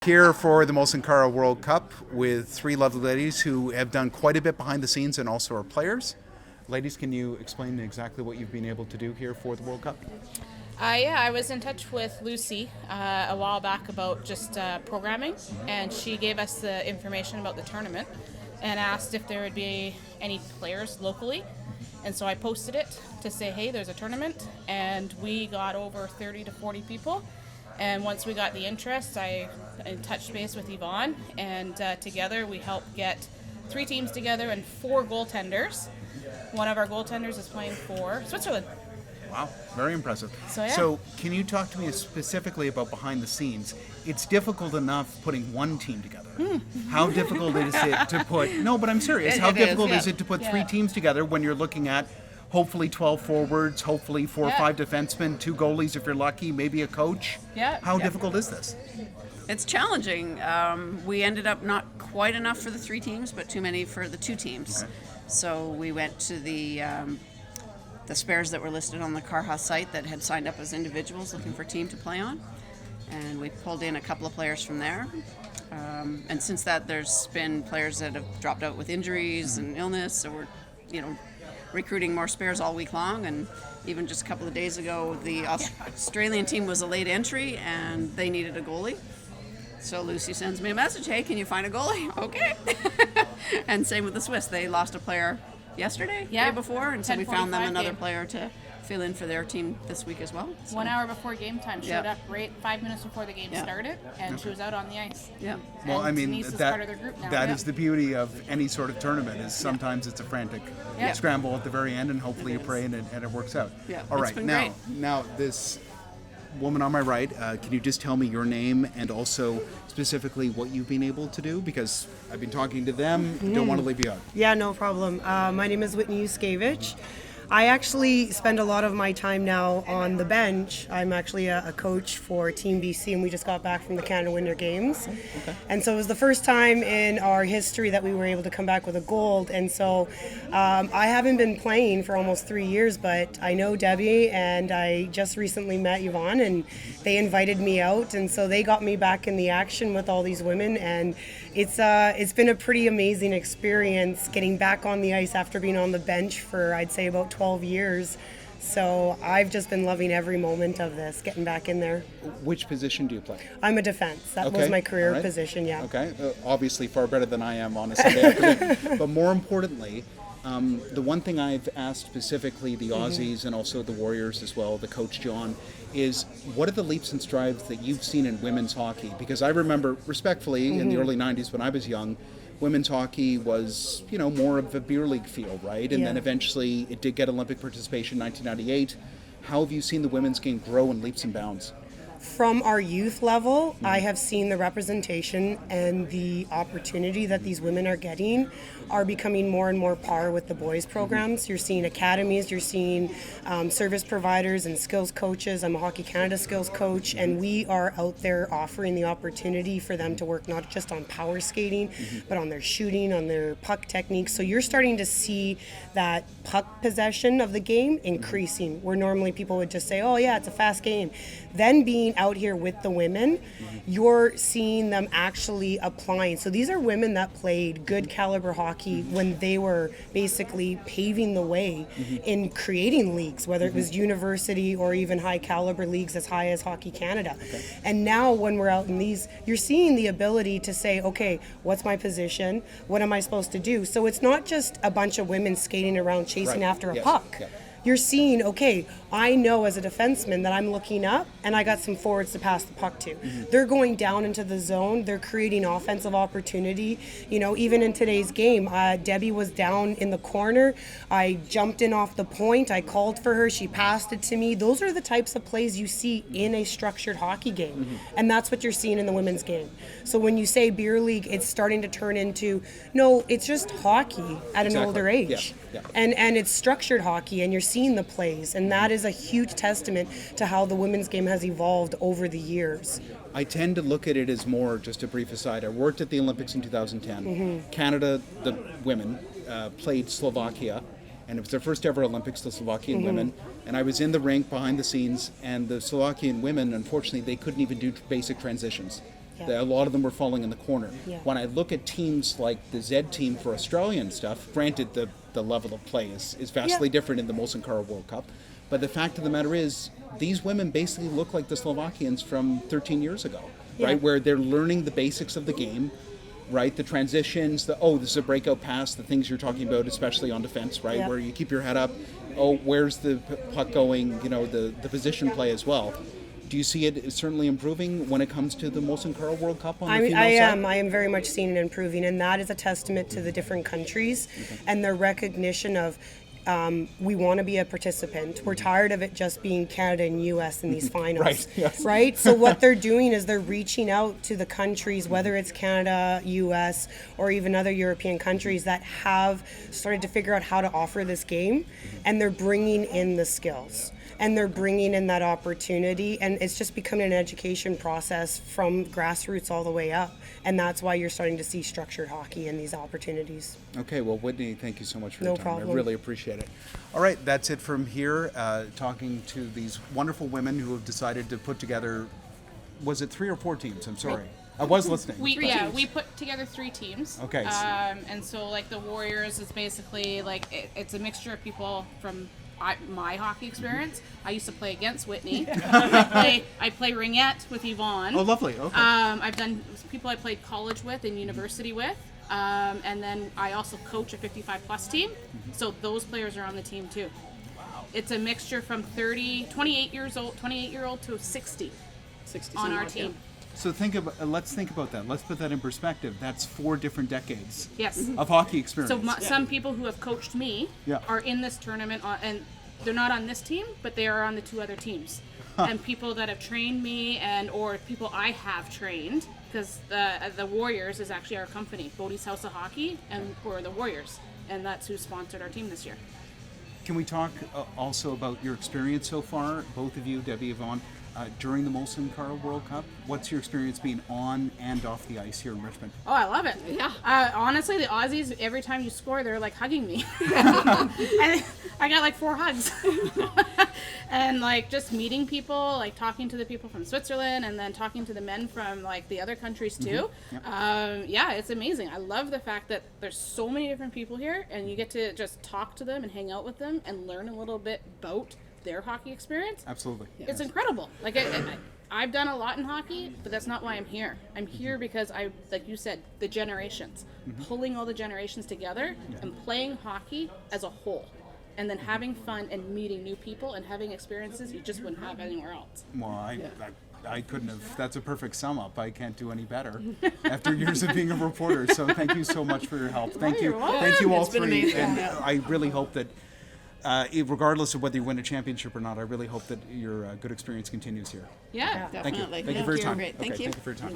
Here for the Molson CARHA World Cup with three lovely ladies who have done quite a bit behind the scenes and also are players. Ladies, can you explain exactly what you've been able to do here for the World Cup? I was in touch with Lucy a while back about just programming, and she gave us the information about the tournament and asked if there would be any players locally. And so I posted it to say, hey, there's a tournament, and we got over 30 to 40 people. And once we got the interest, I touched base with Yvonne, and together we helped get 3 teams together and 4 goaltenders. One of our goaltenders is playing for Switzerland. Wow, very impressive. So, yeah. So can you talk to me specifically about behind the scenes? It's difficult enough putting one team together. How difficult is it to put, no, but I'm serious, how difficult is it to put 3 teams together when you're looking at hopefully 12 forwards, hopefully 4 or 5 defensemen, 2 goalies if you're lucky, maybe a coach? How difficult is this? It's challenging. We ended up not quite enough for the 3 teams, but too many for the 2 teams. Okay. So we went to the spares that were listed on the CARHA site that had signed up as individuals looking for a team to play on. And we pulled in a couple of players from there. And since that, there's been players that have dropped out with injuries and illness, so we're, recruiting more spares all week long. And even just a couple of days ago, the Australian team was a late entry and they needed a goalie. So Lucy sends me a message, hey, can you find a goalie? Okay. And same with the Swiss. They lost a player yesterday, day before, and so we found them another player to fill in for their team this week as well. So. 1 hour before game time, showed up right 5 minutes before the game started, and she was out on the ice. Yeah. Well, I mean, Denise is part of their group now. that is the beauty of any sort of tournament, is sometimes it's a frantic scramble at the very end, and hopefully you pray and it works out. Yeah. All right, now this woman on my right, can you just tell me your name and also specifically what you've been able to do? Because I've been talking to them, don't want to leave you out. Yeah, no problem. My name is Whitney. I actually spend a lot of my time now on the bench. I'm actually a coach for Team BC, and we just got back from the Canada Winter Games. Okay. And so it was the first time in our history that we were able to come back with a gold. And so I haven't been playing for almost 3 years, but I know Debbie, and I just recently met Yvonne, and they invited me out. And so they got me back in the action with all these women, and it's been a pretty amazing experience getting back on the ice after being on the bench for, I'd say, about 12 years. So I've just been loving every moment of this, getting back in there. Which position do you play? I'm a defense. That was my career position, Okay, obviously far better than I am on a Sunday afternoon. But more importantly, the one thing I've asked specifically the Aussies and also the Warriors as well, the coach John, is what are the leaps and strides that you've seen in women's hockey? Because I remember, respectfully, in the early 90s when I was young, women's hockey was, more of a beer league field, right? And then eventually it did get Olympic participation in 1998. How have you seen the women's game grow in leaps and bounds? From our youth level, I have seen the representation and the opportunity that these women are getting are becoming more and more par with the boys programs. You're seeing academies, you're seeing service providers and skills coaches. I'm a Hockey Canada skills coach, and we are out there offering the opportunity for them to work not just on power skating, but on their shooting, on their puck techniques. So you're starting to see that puck possession of the game increasing, where normally people would just say, oh yeah, it's a fast game. Then being out here with the women, you're seeing them actually applying. So these are women that played good caliber hockey when they were basically paving the way in creating leagues, whether it was university or even high caliber leagues as high as Hockey Canada. And now when we're out in these, you're seeing the ability to say, okay, what's my position? What am I supposed to do? So it's not just a bunch of women skating around chasing after a puck. You're seeing, okay, I know as a defenseman that I'm looking up and I got some forwards to pass the puck to. They're going down into the zone. They're creating offensive opportunity. Even in today's game, Debbie was down in the corner. I jumped in off the point. I called for her. She passed it to me. Those are the types of plays you see in a structured hockey game. And that's what you're seeing in the women's game. So when you say beer league, it's starting to turn into, no, it's just hockey at an older age. And it's structured hockey, and you're seeing the plays, and that is a huge testament to how the women's game has evolved over the years. I tend to look at it as more, just a brief aside, I worked at the Olympics in 2010. Canada, the women, played Slovakia, and it was their first ever Olympics, the Slovakian women, and I was in the rink behind the scenes, and the Slovakian women, unfortunately, they couldn't even do basic transitions. A lot of them were falling in the corner. Yeah. When I look at teams like the Z team for Australian stuff, granted the level of play is vastly different in the Molson CARHA World Cup, but the fact of the matter is these women basically look like the Slovakians from 13 years ago, right? Where they're learning the basics of the game, right? The transitions, this is a breakout pass, the things you're talking about, especially on defense, right? Yeah. Where you keep your head up. Oh, where's the puck going? The position play as well. Do you see it certainly improving when it comes to the Molson CARHA World Cup on the female side? I am very much seeing it improving, and that is a testament to the different countries and their recognition of we want to be a participant. We're tired of it just being Canada and U.S. in these finals, Right, yes. right? So what they're doing is they're reaching out to the countries, whether it's Canada, U.S., or even other European countries that have started to figure out how to offer this game, and they're bringing in the skills. And they're bringing in that opportunity, and it's just becoming an education process from grassroots all the way up. And that's why you're starting to see structured hockey in these opportunities. Okay, well, Whitney, thank you so much for No your time. problem. I really appreciate it. All right, that's it from here. Talking to these wonderful women who have decided to put together, was it 3 or 4 teams? I'm sorry. I was listening. We put together 3 teams. Okay. And so like the Warriors is basically like it's a mixture of people from my hockey experience. I used to play against Whitney. I play ringette with Yvonne. Oh, lovely. Okay. I've done people I played college with and university with. And then I also coach a 55+ team. So those players are on the team too. It's a mixture from 28-year-old to 60 on our team. So let's think about that. Let's put that in perspective. That's 4 different decades Yes. of hockey experience. So some people who have coached me are in this tournament, and they're not on this team, but they are on the 2 other teams. And people that have trained me, or people I have trained, because the Warriors is actually our company, Bodie's House of Hockey, and we're the Warriors, and that's who sponsored our team this year. Can we talk also about your experience so far, both of you, Debbie, Yvonne, during the Molson CARHA World Cup? What's your experience being on and off the ice here in Richmond? Oh, I love it. Yeah. Honestly, the Aussies, every time you score, they're like hugging me. And I got like 4 hugs. And like just meeting people, like talking to the people from Switzerland, and then talking to the men from like the other countries too. It's amazing. I love the fact that there's so many different people here, and you get to just talk to them and hang out with them and learn a little bit about their hockey experience. Absolutely. It's incredible. Like I've done a lot in hockey, but that's not why I'm here. I'm here because like you said, the generations, pulling all the generations together and playing hockey as a whole, and then having fun and meeting new people and having experiences you just wouldn't have anywhere else. Well, I couldn't have. That's a perfect sum up. I can't do any better after years of being a reporter. So thank you so much for your help. Thank you. Thank you all It's been 3. amazing. And I really hope that regardless of whether you win a championship or not, I really hope that your good experience continues here. Yeah. Thank you. Definitely. Thank you for your time. Great. Thank you. Thank you for your time.